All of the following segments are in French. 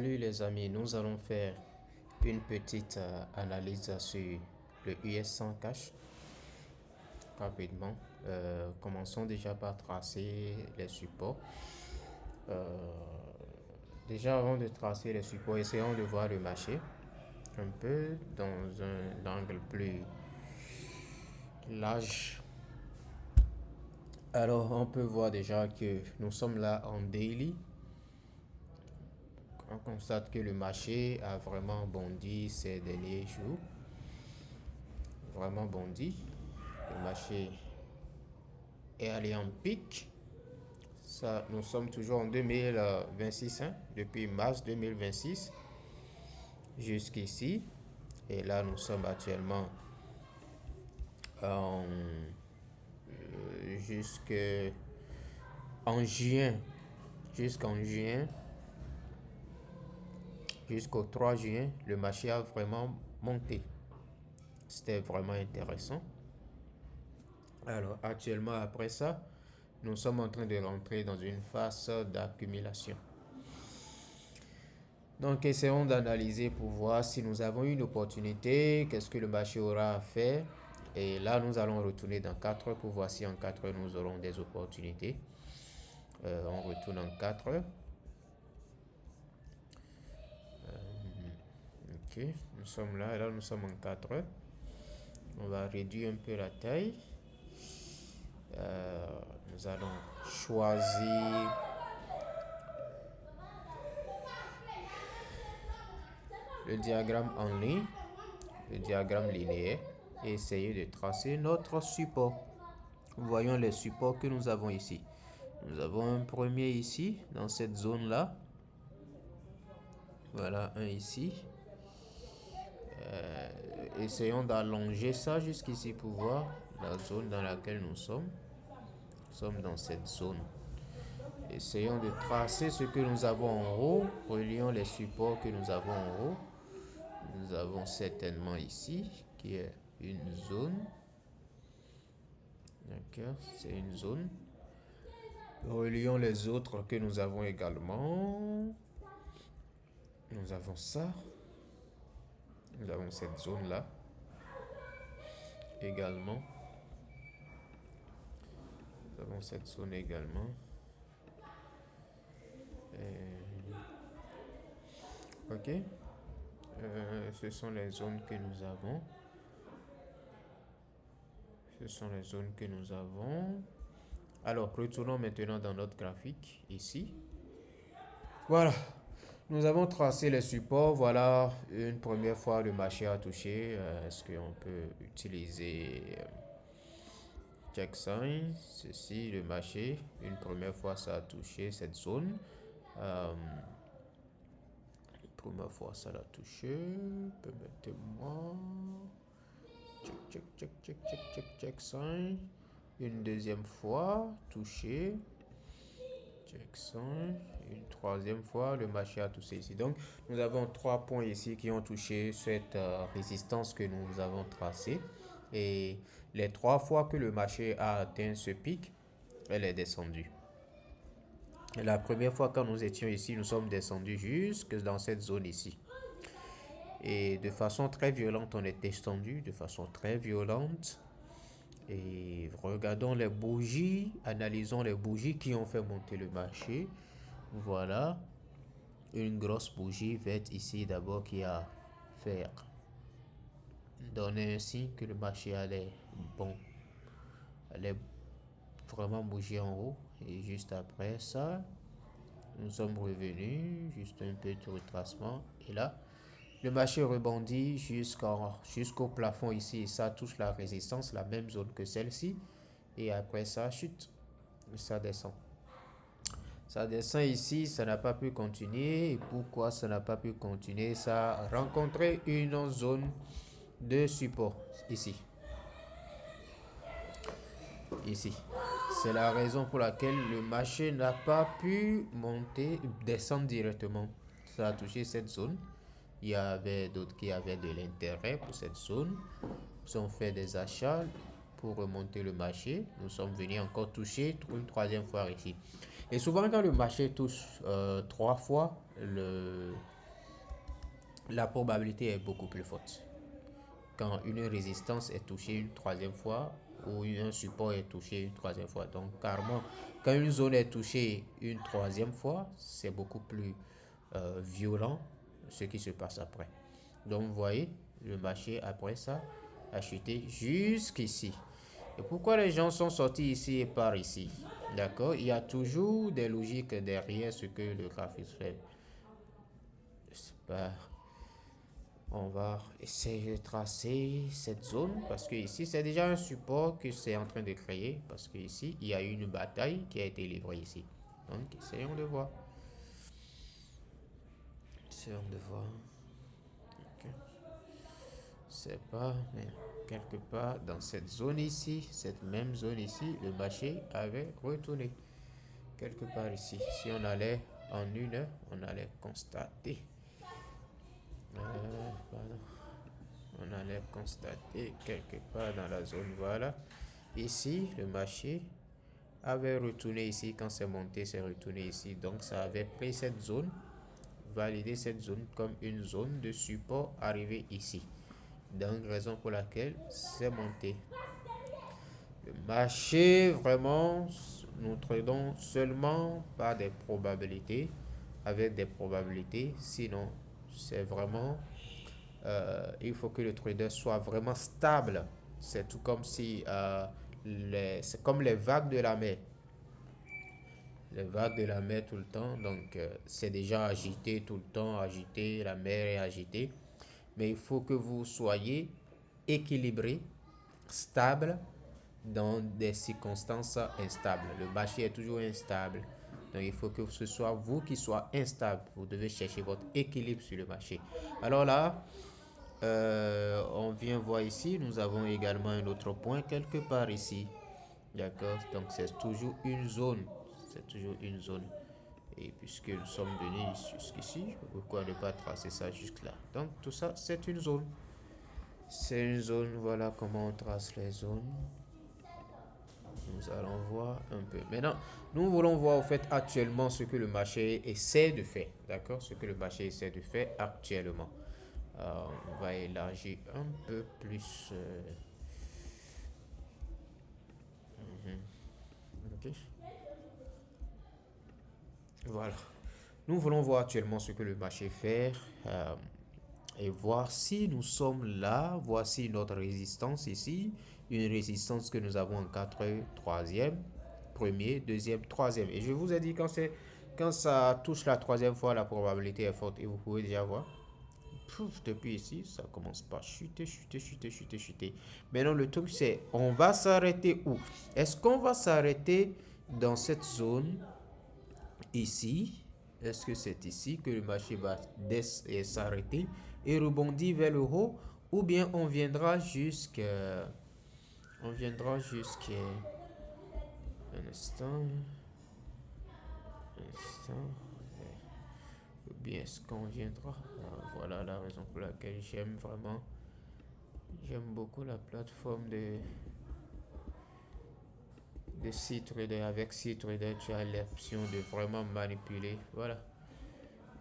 Salut les amis, nous allons faire une petite analyse sur le US100 Cash rapidement. Commençons déjà par tracer les supports. Euh, Déjà avant de tracer les supports, essayons de voir le marché un peu dans un angle plus large. Alors on peut voir déjà que nous sommes là en daily. On constate que le marché a vraiment bondi ces derniers jours. Vraiment bondi. Le marché est allé en pic. Ça, nous sommes toujours en 2026, hein, depuis mars 2026 jusqu'ici. Et là, nous sommes actuellement en, jusque en juin, jusqu'en juin, jusqu'au 3 juin, le marché a vraiment monté. C'était vraiment intéressant. Alors, actuellement, après ça, nous sommes en train de rentrer dans une phase d'accumulation. Donc, essayons d'analyser pour voir si nous avons une opportunité, qu'est-ce que le marché aura à faire. Et là, nous allons retourner dans 4 heures pour voir si en 4 heures nous aurons des opportunités. On retourne en 4 heures. Ok, nous sommes là, et là nous sommes en 4 heures. On va réduire un peu la taille. Euh, Nous allons choisir le diagramme en ligne, le diagramme linéaire, et essayer de tracer notre support. Voyons les supports que nous avons ici. Nous avons un premier ici, dans cette zone-là. Voilà, un ici. Essayons d'allonger ça jusqu'ici pour voir la zone dans laquelle nous sommes. Nous sommes dans cette zone. Essayons de tracer ce que nous avons en haut. Relions les supports que nous avons en haut. Nous avons certainement ici, qui est une zone. D'accord, c'est une zone. Relions les autres que nous avons également. Nous avons ça. Nous avons cette zone-là également. Nous avons cette zone également. Ok. Ce sont les zones que nous avons. Ce sont les zones que nous avons. Alors, retournons maintenant dans notre graphique, ici. Voilà. Nous avons tracé les supports. Voilà, une première fois le marché a touché. Est-ce qu'on peut utiliser check sign? Ceci, le marché. Une première fois, ça a touché cette zone. Première fois, ça l'a touché. Permettez-moi. Check sign. Une deuxième fois, touché. Check sign. Une troisième fois, le marché a touché ici. Donc, nous avons 3 points ici qui ont touché cette résistance que nous avons tracée. Et les 3 fois que le marché a atteint ce pic, elle est descendue. Et la première fois quand nous étions ici, nous sommes descendus jusque dans cette zone ici. Et de façon très violente, on est descendu de façon très violente. Et regardons les bougies, analysons les bougies qui ont fait monter le marché. Voilà, une grosse bougie verte ici d'abord qui a fait donner un signe que le marché allait allait vraiment bouger en haut. Et juste après ça, nous sommes revenus, juste un peu de retracement. Et là, le marché rebondit jusqu'au plafond ici. Et ça touche la résistance, la même zone que celle-ci. Et après ça chute. Ça descend. Ça descend ici, ça n'a pas pu continuer. Et pourquoi ça n'a pas pu continuer? Ça a rencontré une zone de support ici. Ici. C'est la raison pour laquelle le marché n'a pas pu descendre directement. Ça a touché cette zone. Il y avait d'autres qui avaient de l'intérêt pour cette zone. Ils ont fait des achats pour remonter le marché. Nous sommes venus encore toucher une troisième fois ici. Et souvent, quand le marché touche 3 fois, la probabilité est beaucoup plus forte. Quand une résistance est touchée une troisième fois ou un support est touché une troisième fois. Donc, carrément, quand une zone est touchée une troisième fois, c'est beaucoup plus violent ce qui se passe après. Donc, vous voyez, le marché après ça a chuté jusqu'ici. Et pourquoi les gens sont sortis ici et par ici? D'accord? Il y a toujours des logiques derrière ce que le graphiste fait. Pas. On va essayer de tracer cette zone parce que ici c'est déjà un support que c'est en train de créer parce que ici il y a eu une bataille qui a été livrée ici. Donc essayons de voir. Essayons de voir. Ok. C'est pas, mais quelque part dans cette zone ici, cette même zone ici, le marché avait retourné. Quelque part ici. Si on allait en une heure, on allait constater. Pardon. On allait constater quelque part dans la zone. Voilà. Ici, le marché avait retourné ici. Quand c'est monté, c'est retourné ici. Donc, ça avait pris cette zone, validé cette zone comme une zone de support arrivée ici. Donc, raison pour laquelle c'est monté. Le marché, vraiment, nous tradons seulement par des probabilités, avec des probabilités. Sinon, c'est vraiment il faut que le trader soit vraiment stable. C'est tout comme si c'est comme les vagues de la mer. Les vagues de la mer tout le temps, donc c'est déjà agité tout le temps, agité, la mer est agitée. Mais il faut que vous soyez équilibré, stable dans des circonstances instables. Le marché est toujours instable. Donc il faut que ce soit vous qui soyez instable. Vous devez chercher votre équilibre sur le marché. Alors là, on vient voir ici, nous avons également un autre point quelque part ici. D'accord? Donc c'est toujours une zone. C'est toujours une zone. Et puisque nous sommes venus jusqu'ici, pourquoi ne pas tracer ça jusque là? Donc tout ça, c'est une zone. C'est une zone, voilà comment on trace les zones. Nous allons voir un peu. Maintenant, nous voulons voir au fait actuellement ce que le marché essaie de faire. D'accord? Ce que le marché essaie de faire actuellement. On va élargir un peu plus. Ok. Voilà. Nous voulons voir actuellement ce que le marché fait et voir si nous sommes là. Voici notre résistance ici. Une résistance que nous avons en 4, troisième, premier, deuxième, troisième. Et je vous ai dit quand ça touche la troisième fois, la probabilité est forte. Et vous pouvez déjà voir. Pouf, depuis ici, ça commence par chuter, chuter, chuter, chuter, chuter. Maintenant, le truc, c'est on va s'arrêter où? Est-ce qu'on va s'arrêter dans cette zone ici? Est-ce que c'est ici que le marché va s'arrêter et rebondir vers le haut? Ou bien on viendra jusqu'à un instant, un instant. Ou bien est-ce qu'on viendra? Voilà la raison pour laquelle j'aime beaucoup la plateforme de C-Trader. Avec C-Trader, tu as l'option de vraiment manipuler. Voilà.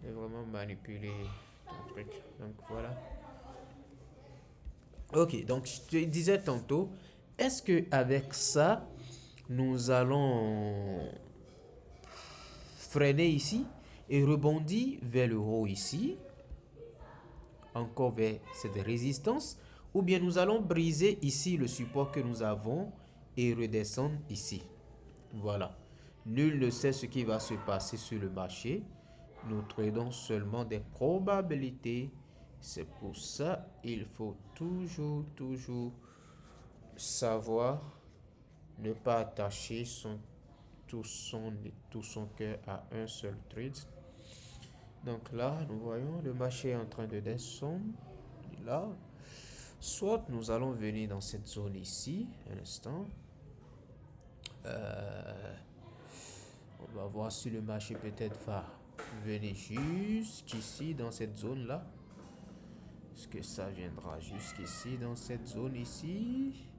De vraiment manipuler ton truc. Donc voilà. Ok, donc je te disais tantôt, est-ce que avec ça, nous allons freiner ici et rebondir vers le haut ici, encore vers cette résistance, ou bien nous allons briser ici le support que nous avons et redescendre ici. Voilà. Nul ne sait ce qui va se passer sur le marché. Nous tradons seulement des probabilités. C'est pour ça il faut toujours savoir ne pas attacher tout son cœur à un seul trade. Donc là, nous voyons le marché est en train de descendre. Là, soit nous allons venir dans cette zone ici, un instant. On va voir si le marché peut-être va venir jusqu'ici dans cette zone là. Est-ce que ça viendra jusqu'ici dans cette zone ici?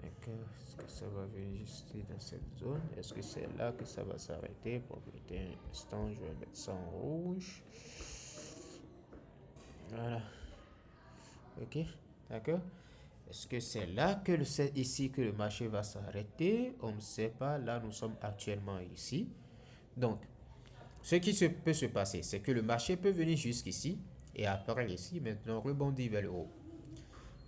Est-ce que ça va venir juste dans cette zone? Est-ce que c'est là que ça va s'arrêter? Propriété un instant, je vais mettre ça en rouge. Voilà. Ok, d'accord. Est-ce que c'est là que c'est ici que le marché va s'arrêter? On ne sait pas. Là, nous sommes actuellement ici. Donc, ce qui peut se passer, c'est que le marché peut venir jusqu'ici et après ici, maintenant rebondir vers le haut.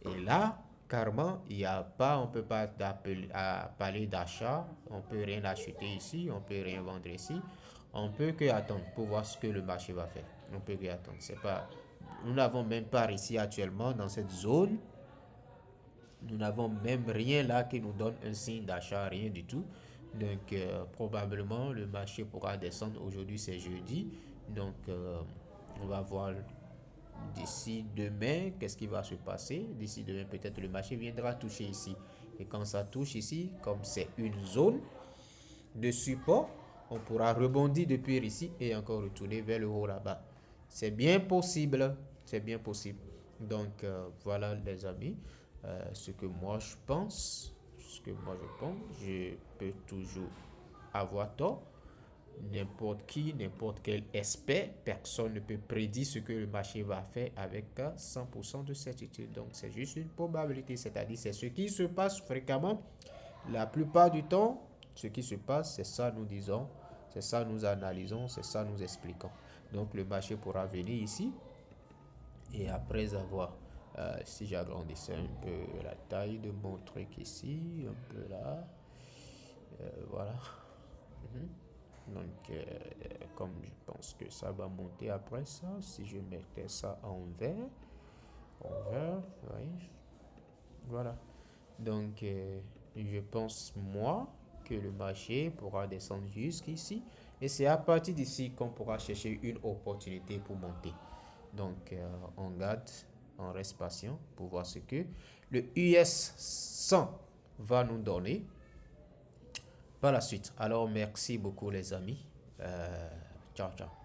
Et là, carrément, il n'y a pas, on ne peut pas parler d'achat, on ne peut rien acheter ici, on ne peut rien vendre ici. On ne peut que attendre pour voir ce que le marché va faire. On peut que attendre. C'est pas, nous n'avons même pas ici actuellement dans cette zone. Nous n'avons même rien là qui nous donne un signe d'achat, rien du tout. Donc, probablement, le marché pourra descendre. Aujourd'hui, c'est jeudi. Donc, on va voir d'ici demain, qu'est-ce qui va se passer. D'ici demain, peut-être le marché viendra toucher ici. Et quand ça touche ici, comme c'est une zone de support, on pourra rebondir depuis ici et encore retourner vers le haut là-bas. C'est bien possible. C'est bien possible. Donc, voilà les amis. Ce que moi je pense. Ce que moi je pense. Je peux toujours avoir tort. N'importe qui, n'importe quel expert, personne ne peut prédire ce que le marché va faire avec 100% de certitude. Donc, c'est juste une probabilité, c'est-à-dire c'est ce qui se passe fréquemment. La plupart du temps, ce qui se passe, c'est ça nous disons, c'est ça nous analysons, c'est ça nous expliquons. Donc, le marché pourra venir ici et après avoir, si j'agrandissais un peu la taille de mon truc ici, un peu là, voilà. Mhm. Donc, comme je pense que ça va monter après ça, si je mettais ça en vert, oui, voilà. Donc, je pense, moi, que le marché pourra descendre jusqu'ici. Et c'est à partir d'ici qu'on pourra chercher une opportunité pour monter. Donc, on garde, on reste patient pour voir ce que le US 100 va nous donner par la suite. Alors, merci beaucoup les amis. Ciao, ciao.